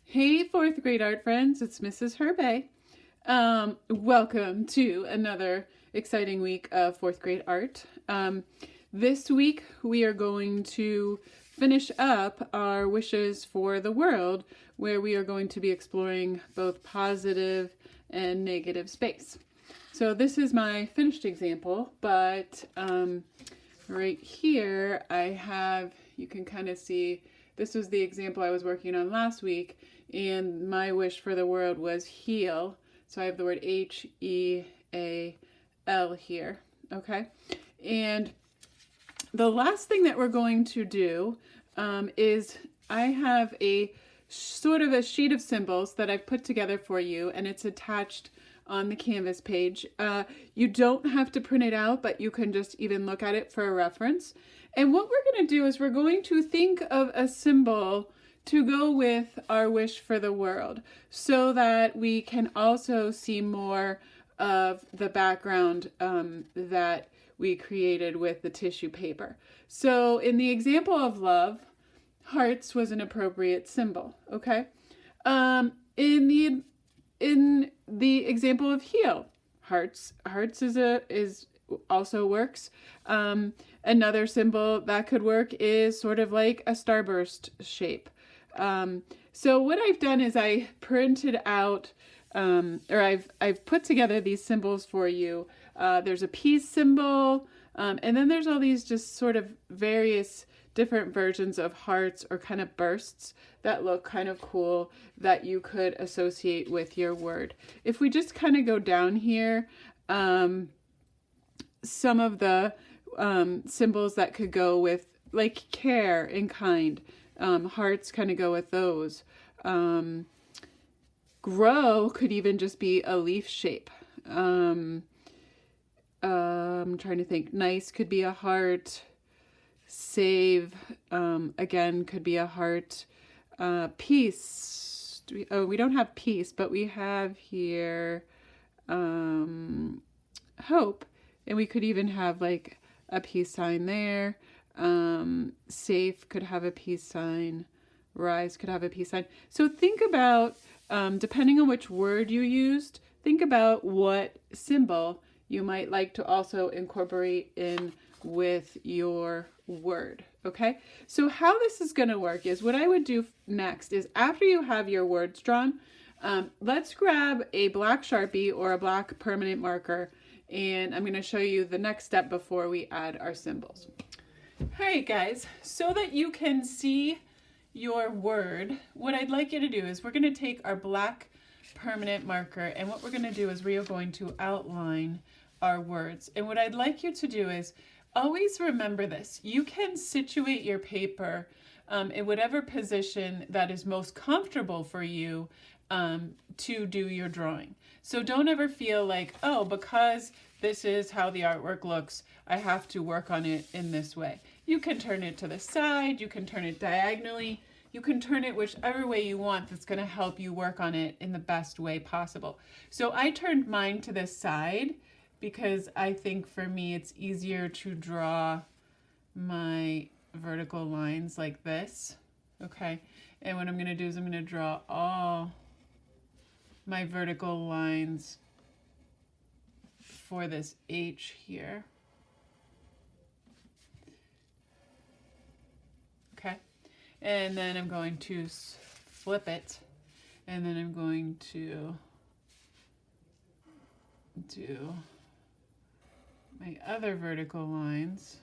Hey, fourth grade art friends, it's Mrs. Herbay. Welcome to another exciting week of fourth grade art. This week we are going to finish up our wishes for the world, where we are going to be exploring both positive and negative space. So this is my finished example, but right here I have, you can kind of see, this was the example I was working on last week, and my wish for the world was heal. So I have the word Heal here, okay? And the last thing that we're going to do is I have a sort of a sheet of symbols that I've put together for you, and it's attached on the Canvas page. You don't have to print it out, but you can just even look at it for a reference. And what we're going to do is we're going to think of a symbol to go with our wish for the world, so that we can also see more of the background that we created with the tissue paper. So in the example of love, hearts was an appropriate symbol, okay? In the example of heal, hearts is also works. Another symbol that could work is sort of like a starburst shape. So what I've done is I printed out, or I've put together these symbols for you. There's a peace symbol, and then there's all these just sort of various different versions of hearts or kind of bursts that look kind of cool that you could associate with your word. If we just kind of go down here, some of the symbols that could go with, like, care and kind. Hearts kind of go with those. Grow could even just be a leaf shape. I'm trying to think. Nice could be a heart. Save, again, could be a heart. Peace. We don't have peace, but we have here hope. And we could even have like a peace sign there. Safe could have a peace sign. Rise could have a peace sign. So think about, depending on which word you used, think about what symbol you might like to also incorporate in with your word, okay? So how this is going to work is, what I would do next is, after you have your words drawn, let's grab a black Sharpie or a black permanent marker, and I'm going to show you the next step before we add our symbols. All right, guys, so that you can see your word, what I'd like you to do is we're going to take our black permanent marker, and what we're going to do is we are going to outline our words. And what I'd like you to do is always remember this. You can situate your paper in whatever position that is most comfortable for you to do your drawing. So don't ever feel like, oh, because this is how the artwork looks, I have to work on it in this way. You can turn it to the side, you can turn it diagonally, you can turn it whichever way you want that's going to help you work on it in the best way possible. So I turned mine to the side because I think for me it's easier to draw my vertical lines like this, okay? And what I'm going to do is I'm going to draw all my vertical lines for this H here. Okay, and then I'm going to flip it, and then I'm going to do my other vertical lines.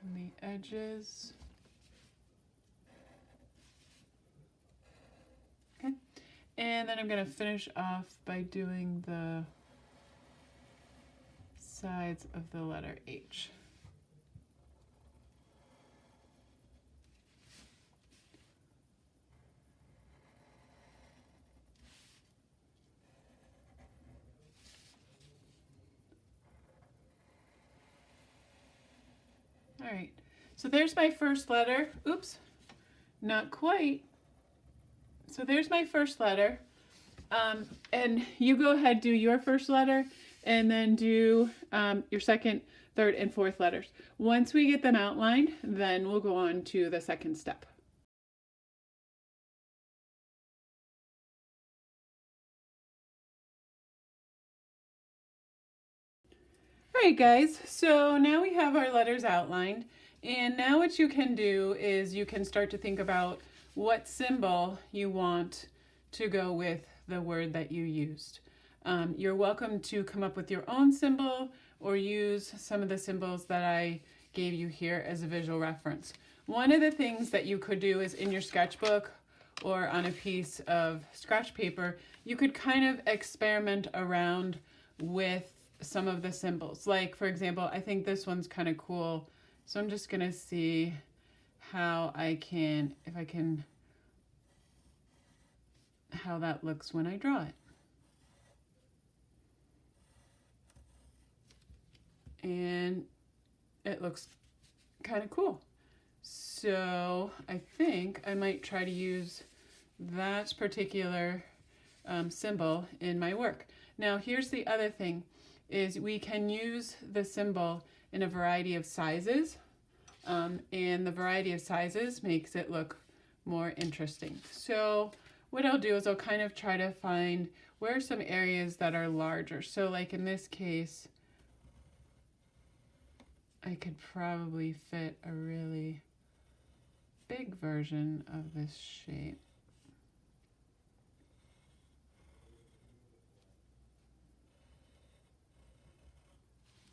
On the edges. Okay, and then I'm going to finish off by doing the sides of the letter H. All right, so there's my first letter. Oops, not quite. So there's my first letter. And you go ahead, do your first letter, and then do your second, third and fourth letters. Once we get them outlined, then we'll go on to the second step. All right, guys, so now we have our letters outlined, and now what you can do is you can start to think about what symbol you want to go with the word that you used. You're welcome to come up with your own symbol or use some of the symbols that I gave you here as a visual reference. One of the things that you could do is in your sketchbook or on a piece of scratch paper, you could kind of experiment around with some of the symbols. Like, for example, I think this one's kind of cool. So I'm just gonna see how how that looks when I draw it. And it looks kind of cool. So I think I might try to use that particular symbol in my work. Now here's the other thing, is we can use the symbol in a variety of sizes, and the variety of sizes makes it look more interesting. So what I'll do is I'll kind of try to find where are some areas that are larger. So like in this case, I could probably fit a really big version of this shape.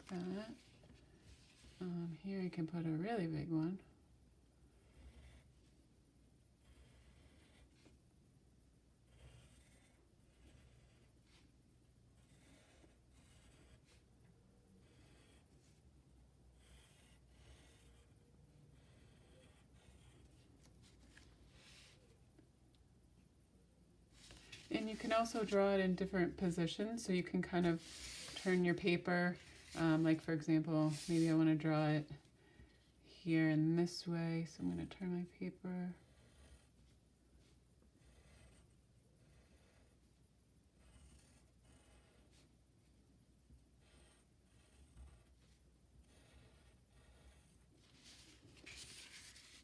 That. Here I can put a really big one. And you can also draw it in different positions, so you can kind of turn your paper. Like for example, maybe I want to draw it here in this way, so I'm going to turn my paper.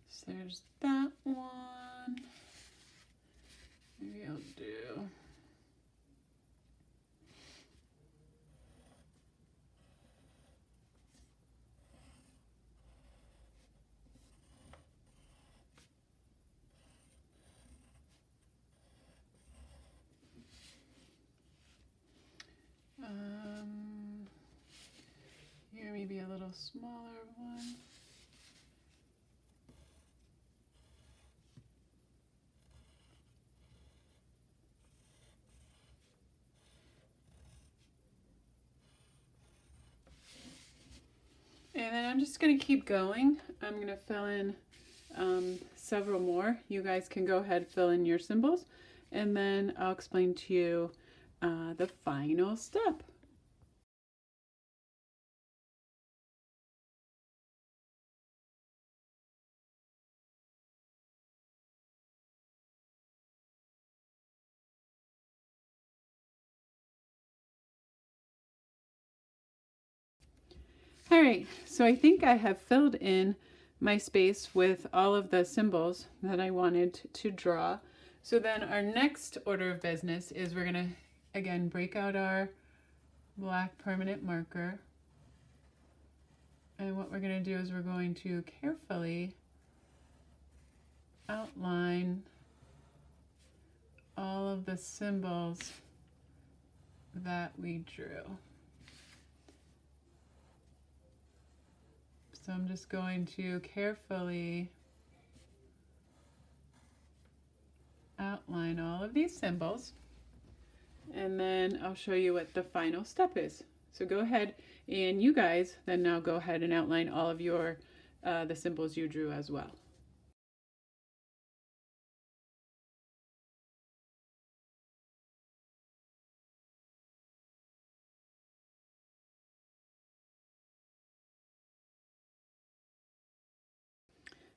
So there's that one. Maybe I'll do. Here maybe a little smaller one. And then I'm just going to keep going. I'm going to fill in several more. You guys can go ahead, fill in your symbols, and then I'll explain to you the final step. All right, so I think I have filled in my space with all of the symbols that I wanted to draw. So then our next order of business is we're gonna, again, break out our black permanent marker. And what we're gonna do is we're going to carefully outline all of the symbols that we drew. So I'm just going to carefully outline all of these symbols, and then I'll show you what the final step is. So go ahead, and you guys then now go ahead and outline all of your the symbols you drew as well.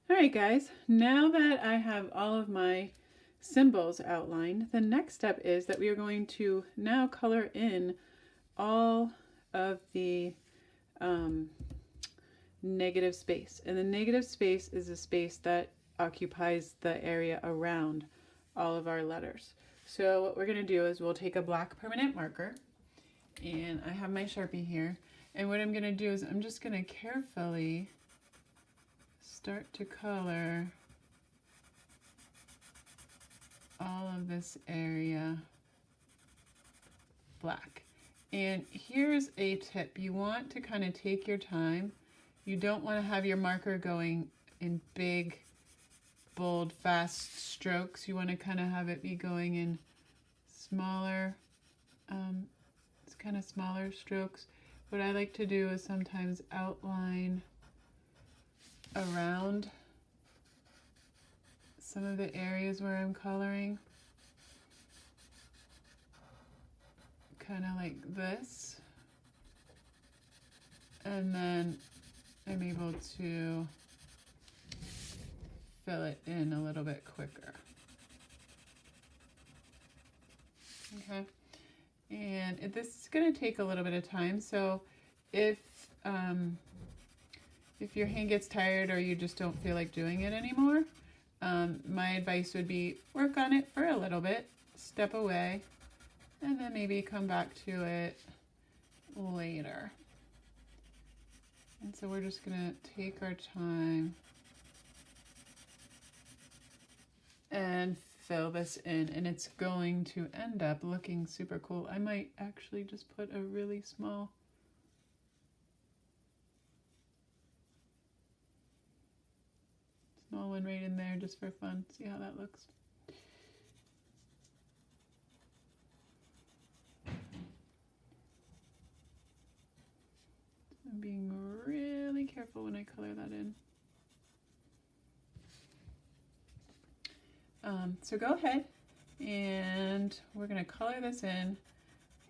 All right, guys, now that I have all of my symbols outlined, the next step is that we are going to now color in all of the negative space. And the negative space is a space that occupies the area around all of our letters. So what we're going to do is we'll take a black permanent marker, and I have my Sharpie here, and what I'm going to do is I'm just going to carefully start to color all of this area black. And here's a tip. You want to kind of take your time. You don't want to have your marker going in big, bold, fast strokes. You want to kind of have it be going in smaller, it's kind of smaller strokes. What I like to do is sometimes outline around some of the areas where I'm coloring, kind of like this, and then I'm able to fill it in a little bit quicker. Okay, and this is going to take a little bit of time, so if your hand gets tired or you just don't feel like doing it anymore, my advice would be work on it for a little bit, step away, and then maybe come back to it later. And so we're just going to take our time and fill this in, and it's going to end up looking super cool. I might actually just put a really small one right in there just for fun. See how that looks. I'm being really careful when I color that in. So go ahead, and we're going to color this in,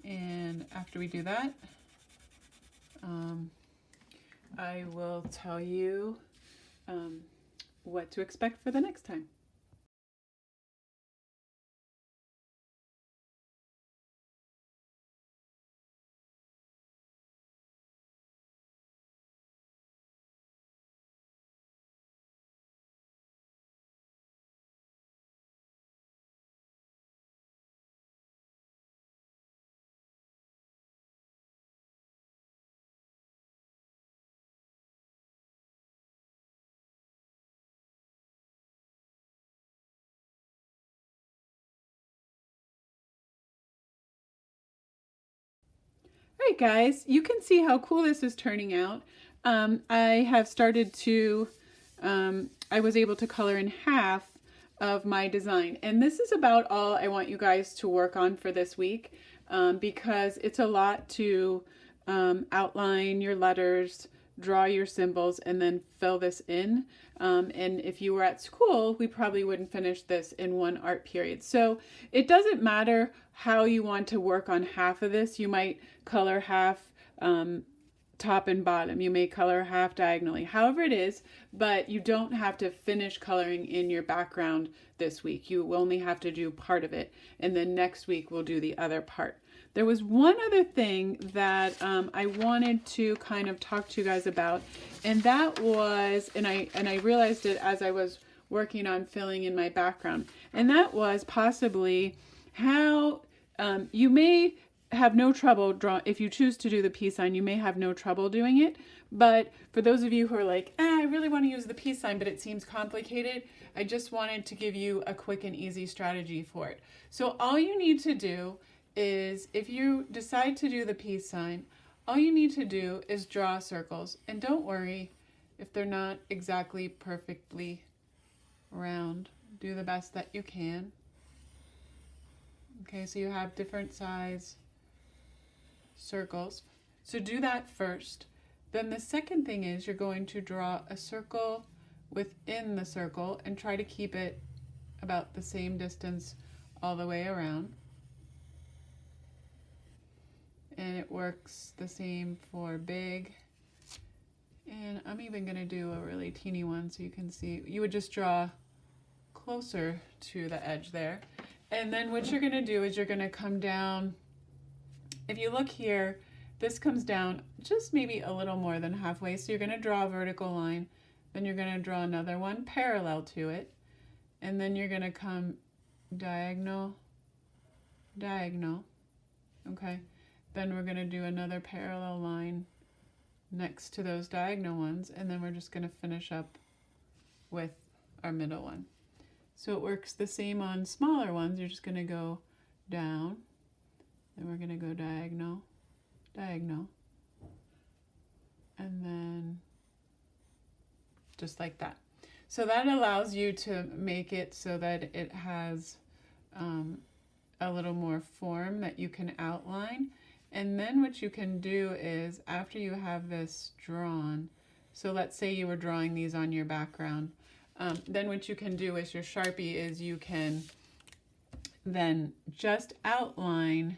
and after we do that, I will tell you what to expect for the next time. All right, guys, you can see how cool this is turning out. I have started to, I was able to color in half of my design. And this is about all I want you guys to work on for this week, because it's a lot to outline your letters, draw your symbols, and then fill this in. And if you were at school, we probably wouldn't finish this in one art period. So it doesn't matter how you want to work on half of this. You might color half top and bottom. You may color half diagonally, however it is, but you don't have to finish coloring in your background this week. You only have to do part of it, and then next week we'll do the other part. There was one other thing that I wanted to kind of talk to you guys about, and that was, and I realized it as I was working on filling in my background, and that was possibly how you may have no trouble if you choose to do the peace sign, you may have no trouble doing it. But for those of you who are like, I really want to use the peace sign, but it seems complicated, I just wanted to give you a quick and easy strategy for it. So all you need to do is, if you decide to do the peace sign, all you need to do is draw circles. And don't worry if they're not exactly perfectly round. Do the best that you can. Okay, so you have different size circles. So do that first. Then the second thing is you're going to draw a circle within the circle and try to keep it about the same distance all the way around. And it works the same for big. And I'm even going to do a really teeny one so you can see. You would just draw closer to the edge there. And then what you're going to do is you're going to come down. If you look here, this comes down just maybe a little more than halfway. So you're going to draw a vertical line, then you're going to draw another one parallel to it, and then you're going to come diagonal, diagonal, okay? Then we're going to do another parallel line next to those diagonal ones, and then we're just going to finish up with our middle one. So it works the same on smaller ones. You're just going to go down, then we're going to go diagonal, diagonal, and then just like that. So that allows you to make it so that it has a little more form that you can outline. And then what you can do is, after you have this drawn, so let's say you were drawing these on your background, then what you can do with your Sharpie is you can then just outline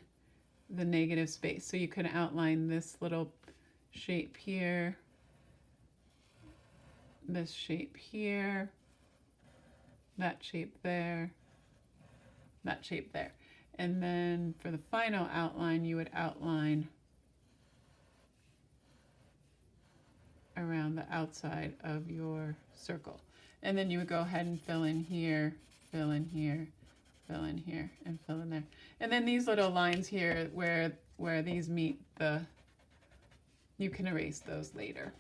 the negative space. So you can outline this little shape here, this shape here, that shape there, that shape there. And then for the final outline, you would outline around the outside of your circle. And then you would go ahead and fill in here, fill in here, fill in here, and fill in there. And then these little lines here where these meet, you can erase those later.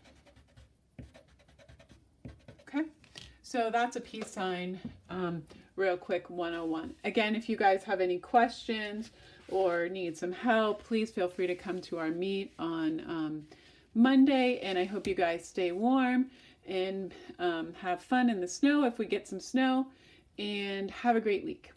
Okay, so that's a peace sign. Real quick 101. Again, if you guys have any questions or need some help, please feel free to come to our meet on Monday. And I hope you guys stay warm and have fun in the snow if we get some snow. And have a great week.